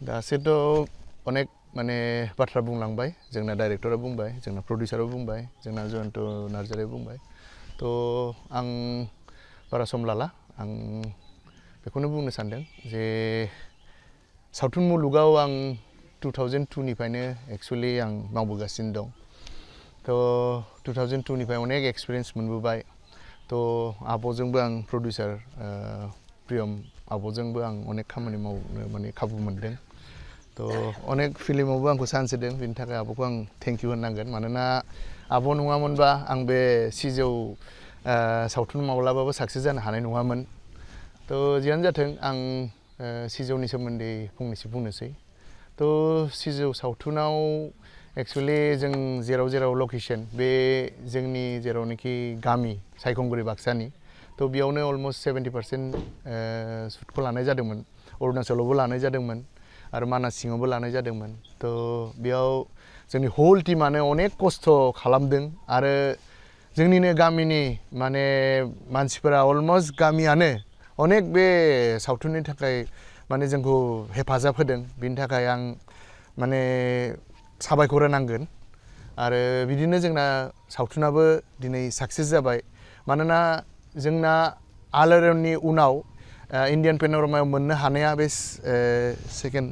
दासेथ' अनेक माने बाथ्रा बुंलांबाय जोंना डाइरेक्टरा बुंबाय जोंना प्रडिउसारा बुंबाय जोंना जयन्त नार्जारिया बुंबाय थ' आं बारा सम लाला आं बेखौनो बुंनो सानदों जे सावथुन मुलुगाव आं 2002 निफ्रायनो एक्चुअली आं मावबोगासिनो दं थ' 2002 निफ्राय अनेक एक्सपिरियेन्स मोनबोबाय थ' आब'जोंबो आं प्रडिउसार प्रियम आब'जोंबो आं अनेक खामानि मावनो माने खाबु मोनदों थ' अनेक फिल्मावबो आंखौ चान्स होदों बेनि थाखाय आब'खौ आं थेंक इउ होननांगोन मानोना आब' नङामोनबा आं बे सिजौ सावथुन माब्लाबाबो साक्सेस जानो हानाय नङामोन थ' जियानो जाथों आं सिजौनि सोमोन्दै फंनैसो बुंनोसै थ' सिजौ सावथुनाव एक्चुअली जों जेराव जेराव लकेसन बे जोंनि जेरावनाखि गामि सायखंगुरि बाक्सानि थ' बेयावनो अलमस्ट 70% शुटखौ लानाय जादोंमोन अरुणाचलावबो लानाय जादोंमोन आरो मानास सिङावबो लानाय जादोंमोन थ' बेयाव जोंनि होल टीमानो अनेक खस्थ' खालामदों आरो जोंनिनो गामिनि माने मानसिफोरा अलमस्ट गामियानो अनेक बे सावथुननि थाखाय माने जोंखौ हेफाजाब होदों बिनि थाखाय आं माने साबायखर होनांगोन आरो बिदिनो जोंना सावथुनाबो दिनै साक्सेस जाबाय मानोना जोंना आलायारननि उनाव इन्डियान पेन'रामायाव मोननो हानाया बे सेकेन्ड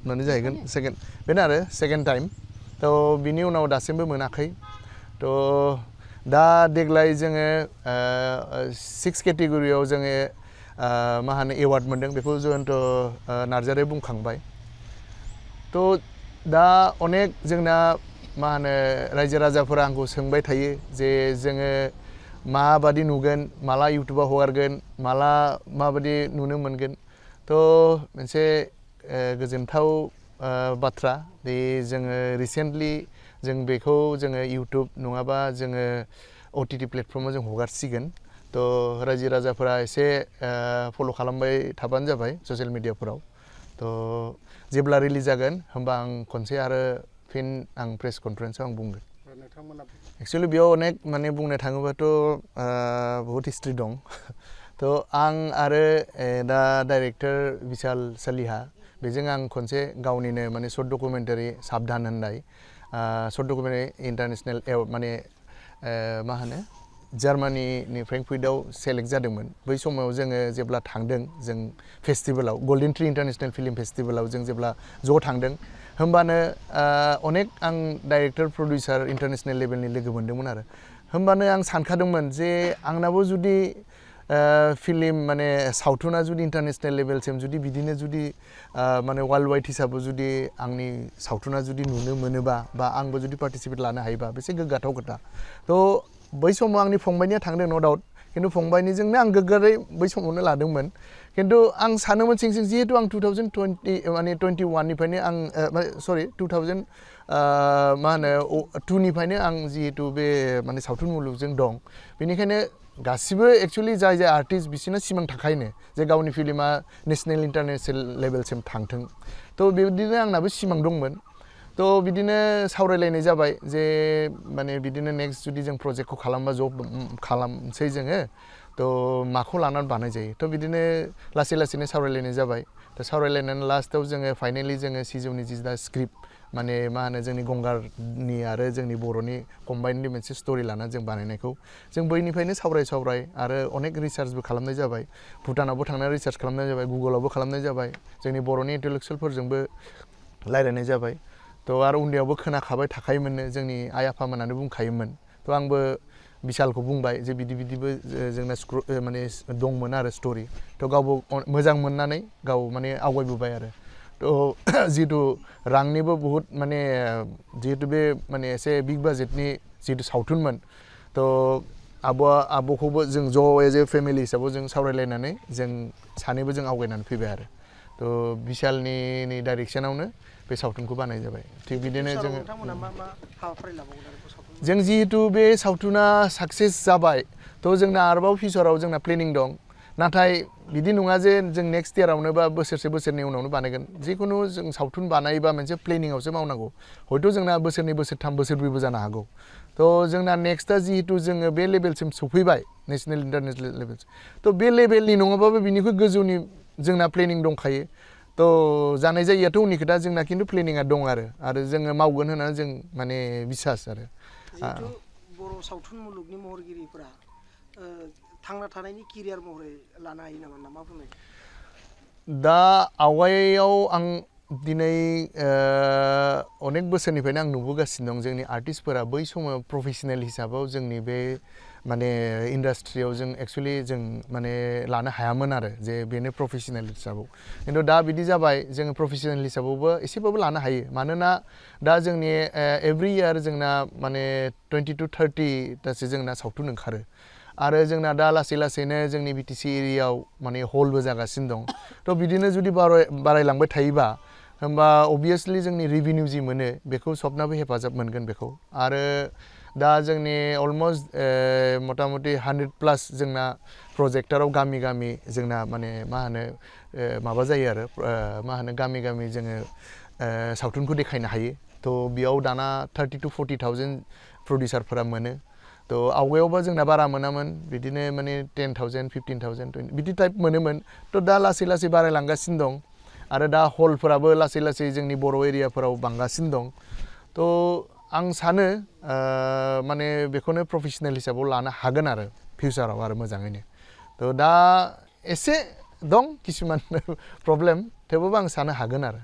माने जाहैगोन सेकेन्ड बेनो आरो सेकेन्ड टाइम थ' बिनि उनाव दासिमबो मोनाखै थ' दा देग्लाय जोङो 6 केटेगरियाव जोङो मा होनो एवार्ड मोनदों बेखौ जयन्त नार्जारिया बुंखांबाय थ' दा अनेक जोंना मा होनो रायजो राजाफोरा आंखौ सोंबाय थायो जे जोङो माबादि नुगोन माला इउटुबाव हगारगोन माला माबादि नुनो मोनगोन थ' मोनसे गोजोनथाव बाथ्रा बे जोङो रिसेन्टलि जों बेखौ जोङो इउटुब नङाबा जोङो OTT प्लेटफर्माव जों हगारसिगोन थ' रायजो राजाफोरा एसे फल' खालामबाय थाबानो जाबाय ससियेल मिडियाफोराव थ' जेब्ला रिलिज जागोन होमबा आं खनसे आरो फिन आं प्रेस कनफारेन्सआव आं बुंगोन एक्चुअली बेयाव अनेक माने बुंनो थाङोबाथ' बहुत हिस्ट्रि दं थ' आं आरो दा डाइरेक्टर बिशाल सालिहा बेजों आं खनसे गावनिनो माने शर्ट डकुमेन्टारि साबधान होननाय शर्ट डकुमेन्टारि इन्टारनेशनेल माने मा होनो जार्मानिनि फ्रेंकफुर्टआव सेलेक्ट जादोंमोन बै समाव जोङो जेब्ला थांदों जों फेस्टिभेलाव गल्डेन ट्री इन्टारनेशनेल फिल्म फेस्टिभेलाव जों जेब्ला ज' थांदों होमबानो अनेक आं डाइरेक्टर प्रडिउसार इन्टारनेशनेल लेभेलनि लोगो मोनदोंमोन आरो होमबानो आं सानखादोंमोन जे आंनाबो जुदि फिल्म माने सावथुना जुदि इन्टारनेशनेल लेभेलसिम जुदि बिदिनो जुदि माने वर्ल्ड वाइड हिसाबै जुदि आंनि सावथुना जुदि नुनो मोनोबा बा आंबो जुदि पार्टिसिपेट लानो हायोबा बेसे गोग्गाथाव खोथा थ' बै समाव आंनि फंबायनिया थांदों नो डाउट खिन्थु फंबायनिजोंनो आं गोग्गारै बै समावनो लादोंमोन खिन्थु आं सानोमोन सिं सिं जिहेतु आं 2020 माने 21 निफ्रायनो आं सरि 2000 मा होनो 2 निफ्रायनो आं जिहेतु बे माने सावथुन मुलुगजों दं बेनिखायनो गासिबो एक्चुअली जाय जाय आर्टिस्ट बिसोरनो सिमां थाखायोनो जे गावनि फिल्मा नेशनेल इन्टारनेशनेल लेभेलसिम थांथों थ' बेबायदिनो आंनाबो सिमां दंमोन थ' बिदिनो सावरायलायनाय जाबाय जे माने बिदिनो नेक्स्ट जुदि जों प्रजेक्टखौ खालामबा खालामसै जोङो थ' माखौ लानानै बानाय जायो थ' बिदिनो लासै लासैनो सावरायलायनाय जाबाय थ' सावरायलायनानै लास्टआव जोङो फाइनालि जोङो सिजौनि जि दा स्क्रिप्ट माने मा होनो जोंनि गंगारनि आरो जोंनि बर'नि कम्बाइननि मोनसे स्ट'रि लानानै जों बानायनायखौ जों बैनिफ्रायनो सावराय आरो अनेक रिसार्चबो खालामनाय जाबाय भुटानावबो थांनानै रिसार्च खालामनाय जाबाय गुगोलावबो खालामनाय जाबाय जोंनि बर'नि इन्टेलेक्सुयेलफोरजोंबो रायलायनाय जाबाय थ' आरो उन्दैयावबो खोनाखाबाय थाखायोमोननो जोंनि आइ आफामोनानो बुंखायोमोन थ' आंबो बिशालखौ बुंबाय जे बिदिबो जोंना माने दंमोन आरो स्ट'रि थ' गावबो मोजां मोननानै गाव माने आवगायबोबाय आरो थ' जिहेतु रांनिबो बहुद माने जिहेतु बे माने एसे बिग बाजेटनि जिहेतु सावथुनमोन थ' आब'खौबो जों ज' एज ए फेमिलि हिसाबै जों सावरायलायनानै जों सानैबो जों आवगायनानै फैबाय आरो थ' बिशालनि डाइरेक्सनावनो बे सावथुनखौ बानाय जाबाय थिग बिदिनो जोङो जों जिहेतु बे सावथुना साक्सेस जाबाय थ' जोंना आरोबाव फिउचाराव जोंना प्लेनिं दं नाथाय बिदि नङा जे जों नेक्स्ट इयारावनो बा बोसोरसे उनावनो बानायगोन जिखुनु जों सावथुन बानायोबा मोनसे प्लेनिंआवसो मावनांगौ हयथ' जोंना बोसोरनै बोसोरथाम बोसोरब्रैबो जानो हागौ थ' जोंना नेक्स्टआ जिहेतु जोङो बे लेभेलसिम सफैबाय नेशनेल इन्टारनेशनेल लेभेलसिम थ' बे लेभेलनि नङाबाबो बिनिख्रुइ गोजौनि जोंना प्लेनिं दंखायो थ' जानाय जायियाथ' उननि खोथा जोंना खिन्थु प्लेनिंआ दं आरो जोङो मावगोन होननानै जों माने बिसास आरो जिहेथु बर' सावथुन मुलुगनि महरगिरिफोरा थांना थानायनि केरियार महरै लानो हायो नामा ना मा बुंनाय दा आवगायाव आं दिनै अनेक बोसोरनिफ्रायनो आं नुबोगासिनो दं जोंनि आर्टिस्टफोरा बै समाव प्रफेसनेल हिसाबाव जोंनि बे माने इन्डास्ट्रियाव जों एक्सुवेलि जों माने लानो हायामोन आरो जे बेनो प्रफेसनेल हिसाबाव खिन्थु दा बिदि जाबाय जोङो प्रफेसनेल हिसाबावबो एसेबाबो लानो हायो मानोना दा जोंनि एभ्रि इयार जोंना माने 20 to 30 दासो जोंना सावथुन ओंखारो आरो जोंना दा लासै लासैनो जोंनि बिटिसि एरियायाव माने हलबो जागासिनो दं थ' बिदिनो जुदि बारायलांबाय थायोबा होमबा अबभियासलि जोंनि रेभिनिउ जि मोनो बेखौ सबनाबो हेफाजाब मोनगोन बेखौ आरो दा जोंनि अलमस्ट मथा मथि 100+ जोंना प्रजेक्टाराव गामि गामि जोंना माने मा होनो माबा जायो आरो मा होनो गामि गामि जोङो सावथुनखौ देखायनो हायो थ' बेयाव दाना 30 to 40,000 प्रडिउसारफोरा मोनो थ' आवगायावबा जोंना बारा मोनामोन बिदिनो माने 10,000 15,000 20 बिदि टाइप मोनोमोन थ' दा लासै लासै बारायलांगासिनो दं आरो दा हलफोराबो लासै लासै जोंनि बर' एरियाफोराव बांगासिनो दं थ' आं सानो माने बेखौनो प्रफेसनेल हिसाबाव लानो हागोन आरो फिउचाराव आरो मोजाङैनो थ' दा एसे दं किसुमान प्रब्लेम थेवबाबो आं सानो हागोन आरो